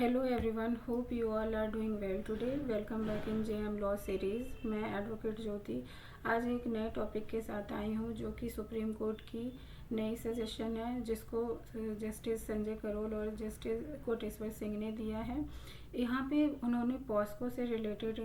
Hello everyone, hope you all are doing well today. Welcome back in JM law series. मैं advocate Jyoti आज एक नए topic के साथ आई हूँ जो कि सुप्रीम कोर्ट की नई सजेशन है, जिसको जस्टिस संजय करोल और जस्टिस कोटेश्वर सिंह ने दिया है। यहाँ पे उन्होंने पॉस्को से रिलेटेड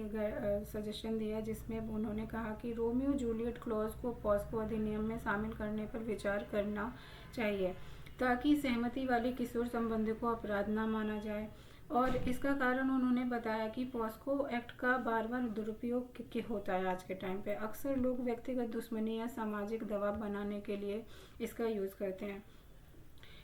सजेशन दिया, जिसमें उन्होंने कहा कि रोमियो जूलियट क्लॉज को पॉस्को अधिनियम में शामिल करने पर विचार करना चाहिए ताकि सहमति वाले किशोर संबंधी को अपराध न माना जाए। और इसका कारण उन्होंने बताया कि पॉस्को एक्ट का बार बार दुरुपयोग होता है आज के टाइम पे। अक्सर लोग व्यक्तिगत दुश्मनी या सामाजिक दबाव बनाने के लिए इसका यूज़ करते हैं।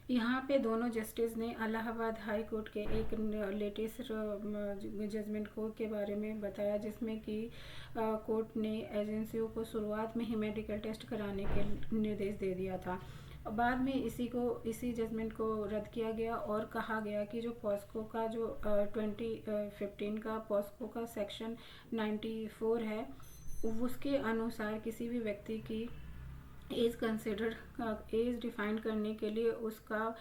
यहाँ पे दोनों जस्टिस ने इलाहाबाद हाई कोर्ट के एक लेटेस्ट जजमेंट को के बारे में बताया, जिसमें कि कोर्ट ने एजेंसियों को शुरुआत में ही मेडिकल टेस्ट कराने के निर्देश दे दिया था। बाद में इसी जजमेंट को रद्द किया गया और कहा गया कि जो पॉस्को का जो 2015 का पॉस्को का सेक्शन 94 है, उसके अनुसार किसी भी व्यक्ति की एज डिफाइन करने के लिए उसका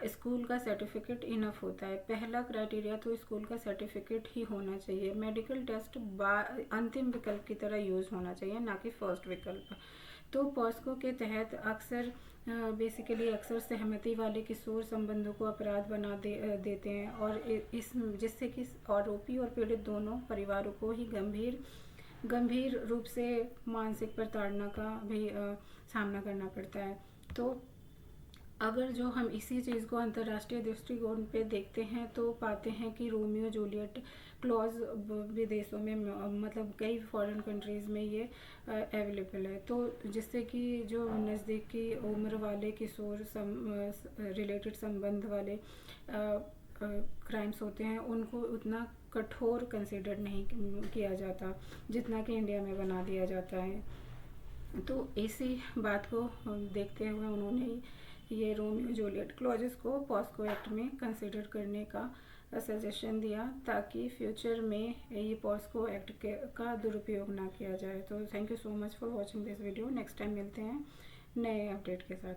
स्कूल का सर्टिफिकेट इनफ होता है। पहला क्राइटेरिया तो स्कूल का सर्टिफिकेट ही होना चाहिए। मेडिकल टेस्ट अंतिम विकल्प की तरह यूज़ होना चाहिए, ना कि फर्स्ट विकल्प। तो पॉस्को के तहत अक्सर सहमति वाले किशोर संबंधों को अपराध बना देते हैं, और इस जिससे कि आरोपी और पीड़ित दोनों परिवारों को ही गंभीर रूप से मानसिक प्रताड़ना का भी सामना करना पड़ता है। तो अगर जो हम इसी चीज़ को अंतर्राष्ट्रीय दृष्टिकोण पे देखते हैं तो पाते हैं कि रोमियो जूलियट क्लॉज विदेशों में मतलब कई फॉरेन कंट्रीज़ में ये अवेलेबल है। तो जिससे कि जो नज़दीकी उम्र वाले किशोर रिलेटेड संबंध वाले क्राइम्स होते हैं, उनको उतना कठोर कंसिडर नहीं किया जाता जितना कि इंडिया में बना दिया जाता है। तो इसी बात को देखते हुए उन्होंने ये रोमियो जूलियट क्लॉजेस को पॉस्को एक्ट में कंसिडर करने का सजेशन दिया, ताकि फ्यूचर में ये पॉस्को एक्ट का दुरुपयोग ना किया जाए। तो thank you so much for watching this video. Next time मिलते हैं नए अपडेट के साथ।